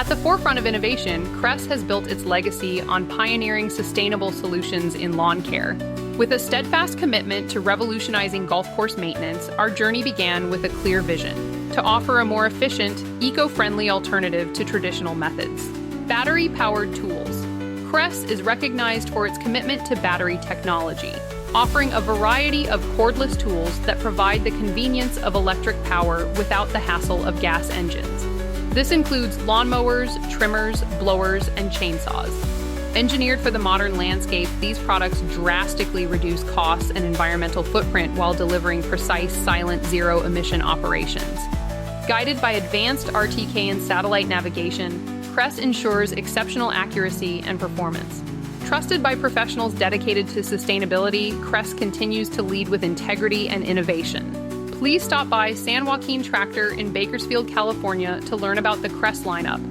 At the forefront of innovation, Kress has built its legacy on pioneering sustainable solutions in lawn care. With a steadfast commitment to revolutionizing golf course maintenance, our journey began with a clear vision: to offer a more efficient, eco-friendly alternative to traditional methods. Battery-powered tools. Kress is recognized for its commitment to battery technology, offering a variety of cordless tools that provide the convenience of electric power without the hassle of gas engines. This includes lawnmowers, trimmers, blowers, and chainsaws. Engineered for the modern landscape, these products drastically reduce costs and environmental footprint while delivering precise, silent, zero-emission operations. Guided by advanced RTK and satellite navigation, Kress ensures exceptional accuracy and performance. Trusted by professionals dedicated to sustainability, Kress continues to lead with integrity and innovation. Please stop by San Joaquin Tractor in Bakersfield, California to learn about the Kress lineup.